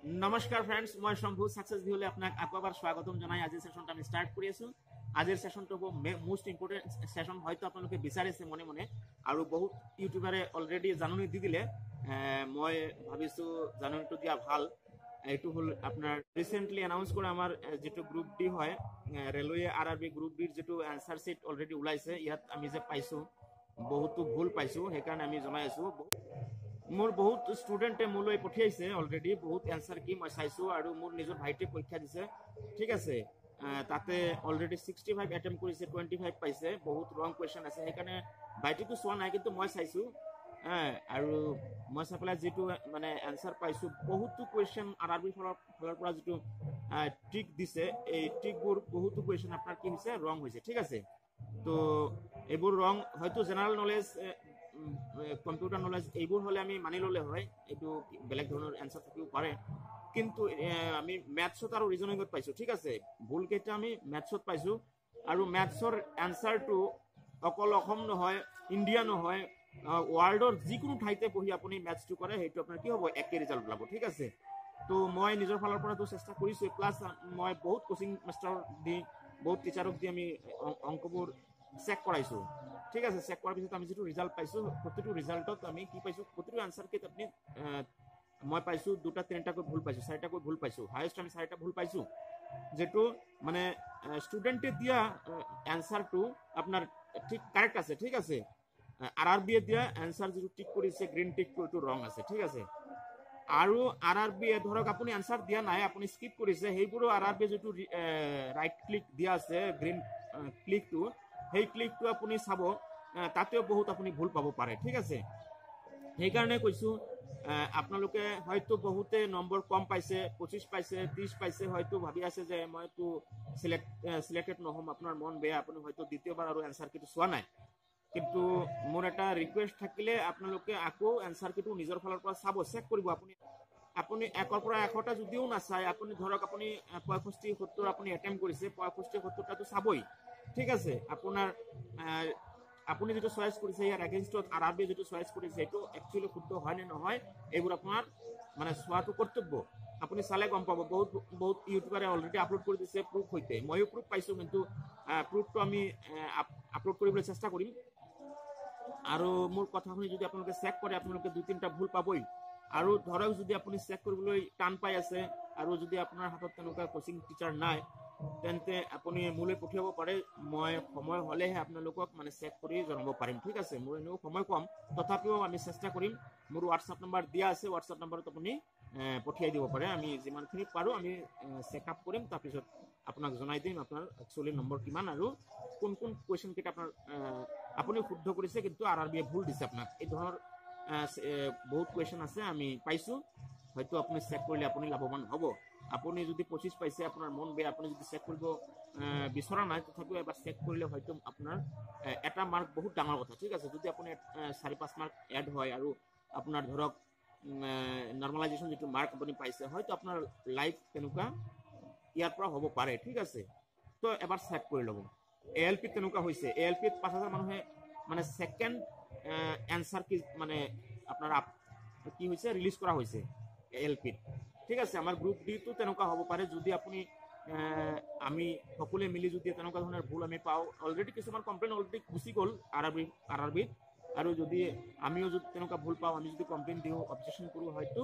नमस्कार फ्रेंड्स मैं शंभु सक्सेस ভিউলে আপনাক আকৌ এবাৰ স্বাগতম জনাই আজি সেশনটা আমি স্টাৰ্ট কৰি আছো। আজিৰ সেশনটো মোস্ট ইম্পৰ্টেন্ট সেশন হয়তো আপোনালোকে বিচাৰিছে মনে মনে আৰু বহুত ইউটিউবাৰে অলৰেডি জাননী দি দিলে। মই ভাবিছো জাননীটো দিয়া ভাল। এইটো হল আপোনাৰ ৰিসেন্টলি অ্যানাউন্স কৰা আমাৰ যেটো গ্ৰুপ ডি হয় ৰেলৱে আৰআৰবি গ্ৰুপ ডিৰ যেটো আনসাৰ শিট অলৰেডি ওলাইছে। ইয়াত আমি যে পাইছো বহুতো ভুল পাইছো, সেইকাৰণে আমি জনাই আছো। मोर बहुत स्टूडेंटे मोলৈ পঠিয়াইছে অলৰেডি বহুত এনসাৰ কি মই চাইছো আৰু মোৰ নিজৰ ভাইতে পৰীক্ষা দিছে। ঠিক আছে, তাতে অলৰেডি 65 অ্যাটেম্প কৰিছে, 25 পাইছে। বহুত ৰং কোৱেশ্চন আছে, সেইকাৰণে ভাইটিটো চোৱা নাই কিন্তু মই চাইছো। আৰু মই চাপলা যেটো মানে এনসাৰ পাইছো বহুতো কোৱেশ্চন আৰআৰবি ফলৰ পৰা যেটো ট্ৰিক দিছে, এই ট্ৰিকবোৰ বহুতো কোৱেশ্চন আপোনাৰ কি হৈছে ৰং হৈছে। ঠিক আছে, তো এইবোৰ ৰং হয়তো জেনাৰেল নলেজ কম্পিউটাৰ নলেজ এইবোৰ হলে আমি মানি ললে হয়, এইটো বেলেগ ধৰণৰ এনসাৰ থাকিব পাৰে। কিন্তু আমি ম্যাথছত আৰু ৰিজনিংত পাইছো। ঠিক আছে, ভুল কেইটা আমি ম্যাথছত পাইছো আৰু ম্যাথছৰ এনসাৰটো অকল অসম নহয়, ইন্ডিয়া নহয়, ওয়াৰ্ল্ডৰ যিকোনো ঠাইতে বহি আপুনি ম্যাথছটো কৰে সেইটো আপোনাৰ কি হ'ব একে ৰিজাল্ট পাব। ঠিক আছে, তো মই নিজৰ ফালৰ পৰা তো চেষ্টা কৰিছো, প্লাস মই বহুত কোচিং মাস্টাৰ দি বহুত টিচাৰক দি আমি অংকবোৰ চেক কৰাইছো। ঠিক আছে, চেক কৰাৰ পিছত আমি যেটো ৰিজাল্ট পাইছো প্ৰতিটো ৰিজাল্টত আমি কি পাইছো, প্ৰতিটো আনসাৰ কেত আপনি মই পাইছো দুটা তিনটাকৈ ভুল পাইছো, চাৰিটাকৈ ভুল পাইছো। হাইয়েস্ট আমি চাৰিটা ভুল পাইছো, যেটো মানে স্টুডেন্টে দিয়া আনসাৰটো আপনাৰ ঠিক কাৰেক্ট আছে। ঠিক আছে, আৰআৰবি দিয়া আনসাৰ যেটো টিক কৰিছে গ্ৰীন টিকটো এটো ৰং আছে। ঠিক আছে, আৰু আৰআৰবি ধৰক আপুনি আনসাৰ দিয়া নাই, আপুনি স্কিপ কৰিছে, সেইবোৰো আৰআৰবি যেটো ৰাইট ক্লিক দিয়া আছে গ্ৰীন ক্লিকটো, সেই ক্লিকটো আপুনি চাব, তাতেও বহুত আপুনি ভুল পাব পাৰে। ঠিক আছে, সেইকাৰণে কৈছো আপোনালোকে হয়তো বহুতে নম্বৰ কম পাইছে, 25 পাইছে, 30 পাইছে, হয়তো ভাবি আছে যে মইতো সিলেক্টেড নহম, আপোনাৰ মন বেয়া, আপুনি হয়তো দ্বিতীয়বাৰ আৰু এনসাৰ কিটো চোৱা নাই। কিন্তু মোৰ এটা ৰিকুৱেষ্ট থাকিলে আপোনালোকে আকৌ এনসাৰ কিটো নিজৰ ফালৰ পৰা চাব, চেক কৰিব। আপুনি একৰ পৰা এশটা যদিও নাচায়, আপুনি ধৰক আপুনি 65-70 আপুনি এটেম্প কৰিছে, 65-70টাটো চাবই। ঠিক আছে, আপোনাৰ আপুনি যেটো চয়েস কৰিছে ইয়াৰ এগেইনষ্টত আৰআৰবি যেটো চয়েস কৰিছে এটো একচুয়ালি শুদ্ধ হয় নে নহয়, এইবোৰ আপোনাৰ মানে চোৱাটো কৰ্তব্য। আপুনি চালে গম পাব, বহুত ইউটিউবাৰে অলৰেডি আপলোড কৰি দিছে প্ৰুফ হইতে। মইও প্ৰুফ পাইছো, কিন্তু প্ৰুফটো আমি আপলোড কৰিবলৈ চেষ্টা কৰিম। আৰু মোৰ কথাখিনি যদি আপোনালোকে চেক কৰে আপোনালোকে 2-3টা ভুল পাবই। আৰু ধৰক যদি আপুনি চেক কৰিবলৈ টান পাই আছে আৰু যদি আপোনাৰ হাতত তেনেকুৱা কোচিং টিচাৰ নাই, তেন্তে আপুনি মোলৈ পঠিয়াব পাৰে। মই সময় হলেহে আপোনালোকক মানে চেক কৰি জনাব পাৰিম। ঠিক আছে, মোৰ এনেও সময় কম, তথাপিও আমি চেষ্টা কৰিম। মোৰ হোৱাটছআপ নাম্বাৰ দিয়া আছে, হোৱাটছআপ নাম্বাৰত আপুনি পঠিয়াই দিব পাৰে। আমি যিমানখিনি পাৰো আমি চেকআপ কৰিম, তাৰপিছত আপোনাক জনাই দিম আপোনাৰ একচুয়ালি নম্বৰ কিমান আৰু কোন কোন কোৱেশ্চন কেইটা আপোনাৰ আপুনি শুদ্ধ কৰিছে কিন্তু আৰআৰবিয়ে ভুল দিছে আপোনাক। এই ধৰণৰ বহুত কোৱেশ্চন আছে আমি পাইছো, হয়তো আপুনি চেক কৰিলে আপুনি লাভৱান হ'ব। আপুনি যদি 25 পাইছে আপোনাৰ মন বেয়া, আপুনি যদি চেক কৰিব বিচৰা নাই, তথাপিও এবাৰ চেক কৰিলে হয়তো আপোনাৰ এটা মাৰ্ক বহুত ডাঙৰ কথা। ঠিক আছে, যদি আপুনি 4-5 মাৰ্ক এড হয় আৰু আপোনাৰ ধৰক নৰ্মালাইজেশন যেটো মাৰ্ক আপুনি পাইছে, হয়তো আপোনাৰ লাইফ তেনেকুৱা ইয়াৰ পৰা হ'ব পাৰে। ঠিক আছে, তো এবাৰ চেক কৰি ল'ব। এএলপি তেনেকুৱা হৈছে, এএলপি 5000 মানুহে মানে সেকেন্ড এনসার কি মানে আপনার কি হৈছে রিলিজ করা হয়েছে এএলপি। ঠিক আছে, আমার গ্রুপ ডি তো তেনেকুৱা হ'ব পাৰে। যদি আপুনি আমি সকলোৱে মিলি যদি তেনেকুৱা ধৰণৰ ভুল আমি পাওঁ, অলৰেডি কিছুমান কমপ্লেইন অলৰেডি গুচি গ'ল আৰআৰবিত, আৰু যদি আমিও যদি তেনেকুৱা ভুল পাওঁ, আমি যদি কমপ্লেইন দিওঁ, অবজেকশন কৰোঁ, হয়তো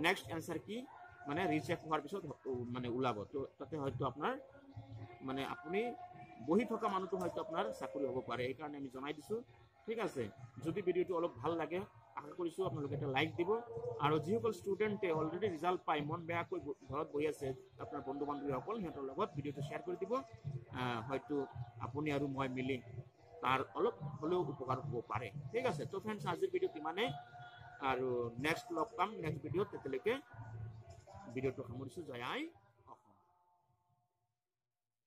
নেক্সট এনসাৰ কি মানে ৰিচেক হোৱাৰ পিছত মানে ওলাব। তো তাতে হয়তো আপোনাৰ মানে আপুনি বহি থকা মানুহটো হয়তো আপোনাৰ চাকৰি হ'ব পাৰে, এইকাৰণে আমি জনাই দিছো। ঠিক আছে, যদি ভিডিওটো অলপ ভাল লাগে আশা কৰিছো আপোনালোকে এটা লাইক দিব। আৰু যিসকল ষ্টুডেণ্টে অলৰেডি ৰিজাল্ট পাই মন বেয়াকৈ ঘৰত বহি আছে, আপোনাৰ বন্ধু বান্ধৱীসকল সিহঁতৰ লগত ভিডিওটো শ্বেয়াৰ কৰি দিব। হয়তো আপুনি আৰু মই মিলি তাৰ অলপ হ'লেও উপকাৰ হ'ব পাৰে। ঠিক আছে, তো ফ্ৰেণ্ডছ আজিৰ ভিডিওত ইমানেই, আৰু নেক্সট লগ পাম নেক্সট ভিডিওত। তেতিয়ালৈকে ভিডিওটো সামৰিছো। জয় আই।